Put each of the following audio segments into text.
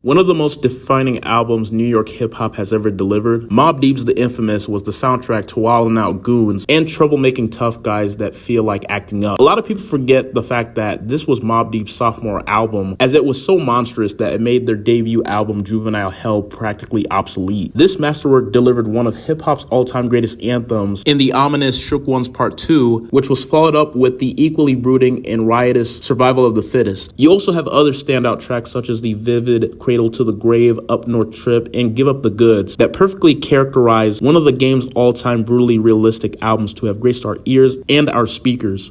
One of the most defining albums New York hip-hop has ever delivered, Mobb Deep's The Infamous was the soundtrack to Wild 'N Out goons and troublemaking tough guys that feel like acting up. A lot of people forget the fact that this was Mobb Deep's sophomore album, as it was so monstrous that it made their debut album Juvenile Hell practically obsolete. This masterwork delivered one of hip-hop's all-time greatest anthems in the ominous Shook Ones Part 2, which was followed up with the equally brooding and riotous Survival of the Fittest. You also have other standout tracks such as the vivid Cradle to the Grave, Up North Trip, and Give Up the Goods that perfectly characterize one of the game's all-time brutally realistic albums to have graced our ears and our speakers.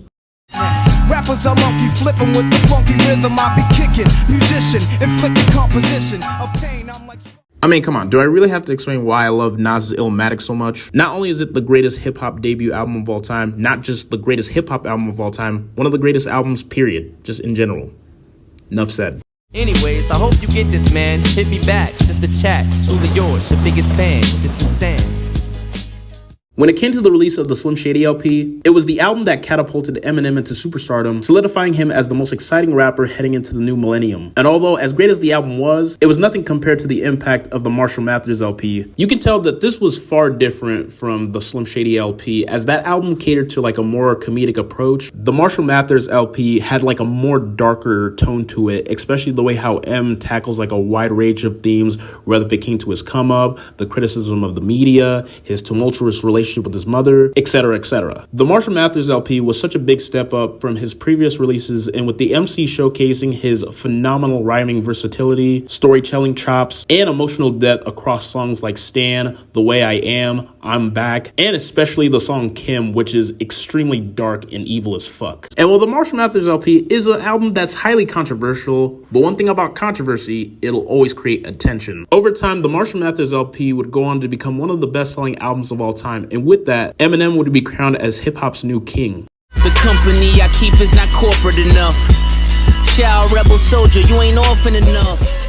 Rappers are monkey flipping with the funky rhythm I be kicking. Musician, inflicting composition of pain. I'm like... I mean, come on, do I really have to explain why I love Nas Illmatic so much? Not only is it the greatest hip-hop debut album of all time, not just the greatest hip-hop album of all time, one of the greatest albums, period, just in general. Enough said. Anyways, I hope you get this, man. Hit me back, just a chat. Truly yours, your biggest fan. This is Stan. When it came to the release of the Slim Shady LP, it was the album that catapulted Eminem into superstardom, solidifying him as the most exciting rapper heading into the new millennium. And although as great as the album was, it was nothing compared to the impact of the Marshall Mathers LP. You can tell that this was far different from the Slim Shady LP, as that album catered to like a more comedic approach. The Marshall Mathers LP had like a more darker tone to it, especially the way how M tackles like a wide range of themes, whether if it came to his come up, the criticism of the media, his tumultuous relationship with his mother, etc., etc. The Marshall Mathers LP was such a big step up from his previous releases, and with the MC showcasing his phenomenal rhyming versatility, storytelling chops, and emotional depth across songs like Stan, The Way I Am, I'm Back, and especially the song Kim, which is extremely dark and evil as fuck. And while the Marshall Mathers LP is an album that's highly controversial, but one thing about controversy, it'll always create attention. Over time, the Marshall Mathers LP would go on to become one of the best-selling albums of all time, and with that, Eminem would be crowned as hip-hop's new king. The company I keep is not corporate enough. Child rebel soldier, you ain't orphan enough.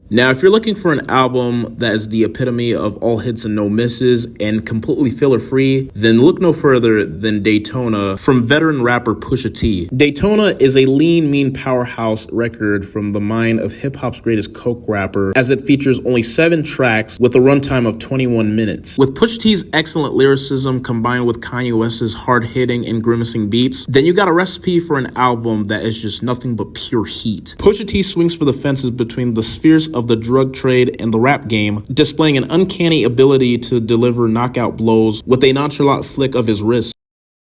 Now, if you're looking for an album that is the epitome of all hits and no misses and completely filler-free, then look no further than Daytona from veteran rapper Pusha T. Daytona is a lean, mean powerhouse record from the mind of hip-hop's greatest coke rapper, as it features only 7 tracks with a runtime of 21 minutes. With Pusha T's excellent lyricism combined with Kanye West's hard-hitting and grimacing beats, then you got a recipe for an album that is just nothing but pure heat. Pusha T swings for the fences between the spheres of the drug trade and the rap game, displaying an uncanny ability to deliver knockout blows with a nonchalant flick of his wrist.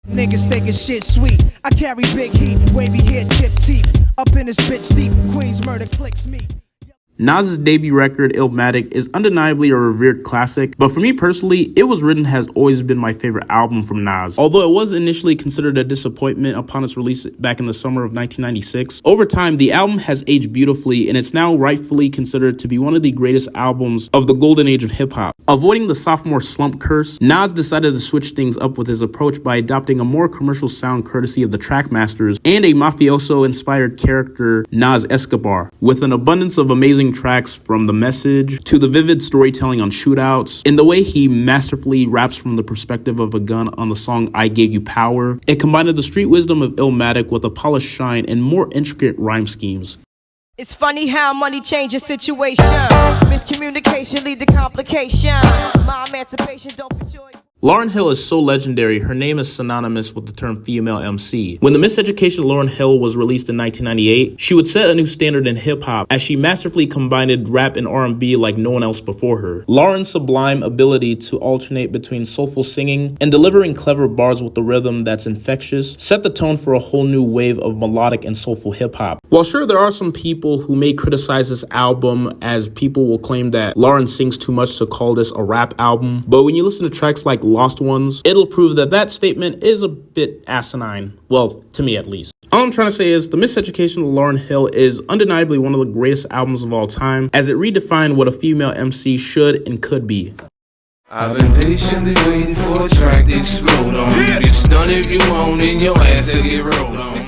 Niggas thinking shit sweet. I carry big heat, wavy hair, chip teeth. Up in this bitch deep, Queens murder clicks me. Nas's debut record, Illmatic, is undeniably a revered classic, but for me personally, It Was Written has always been my favorite album from Nas. Although it was initially considered a disappointment upon its release back in the summer of 1996, over time, the album has aged beautifully, and it's now rightfully considered to be one of the greatest albums of the golden age of hip-hop. Avoiding the sophomore slump curse, Nas decided to switch things up with his approach by adopting a more commercial sound courtesy of the Trackmasters and a mafioso-inspired character, Nas Escobar, with an abundance of amazing tracks from The Message to the vivid storytelling on shootouts. In the way he masterfully raps from the perspective of a gun on the song I Gave You Power, it combined the street wisdom of Illmatic with a polished shine and more intricate rhyme schemes. It's funny how money changes situation. Miscommunication lead to complication. My emancipation don't fit your... Lauryn Hill is so legendary, her name is synonymous with the term female MC. When the Miseducation of Lauryn Hill was released in 1998, she would set a new standard in hip-hop as she masterfully combined rap and R&B like no one else before her. Lauryn's sublime ability to alternate between soulful singing and delivering clever bars with a rhythm that's infectious set the tone for a whole new wave of melodic and soulful hip-hop. While sure, there are some people who may criticize this album, as people will claim that Lauryn sings too much to call this a rap album, but when you listen to tracks like Lost Ones, it'll prove that that statement is a bit asinine. Well, to me at least. All I'm trying to say is the Miseducation of Lauryn Hill is undeniably one of the greatest albums of all time, as it redefined what a female MC should and could be. I've been patiently waiting for a track to explode on you. Get stunned if you want, and your ass to get rolled on.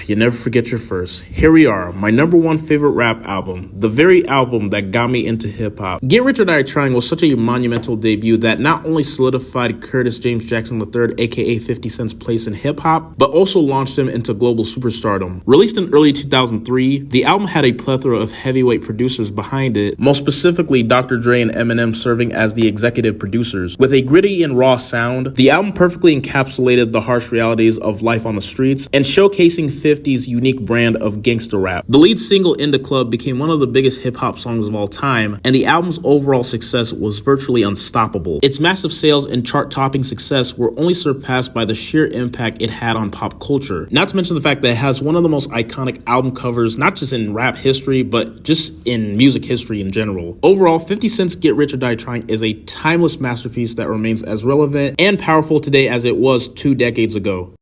You never forget your first. Here we are, my number one favorite rap album, the very album that got me into hip-hop. Get Rich or Die Trying was such a monumental debut that not only solidified Curtis James Jackson III, aka 50 Cent's place in hip-hop, but also launched him into global superstardom. Released in early 2003, the album had a plethora of heavyweight producers behind it, most specifically Dr. Dre and Eminem serving as the executive producers. With a gritty and raw sound, the album perfectly encapsulated the harsh realities of life on the streets and showcasing 50's unique brand of gangster rap. The lead single, In the Club, became one of the biggest hip-hop songs of all time, and the album's overall success was virtually unstoppable. Its massive sales and chart-topping success were only surpassed by the sheer impact it had on pop culture. Not to mention the fact that it has one of the most iconic album covers, not just in rap history, but just in music history in general. Overall, 50 Cent's Get Rich or Die Trying is a timeless masterpiece that remains as relevant and powerful today as it was 2 decades ago.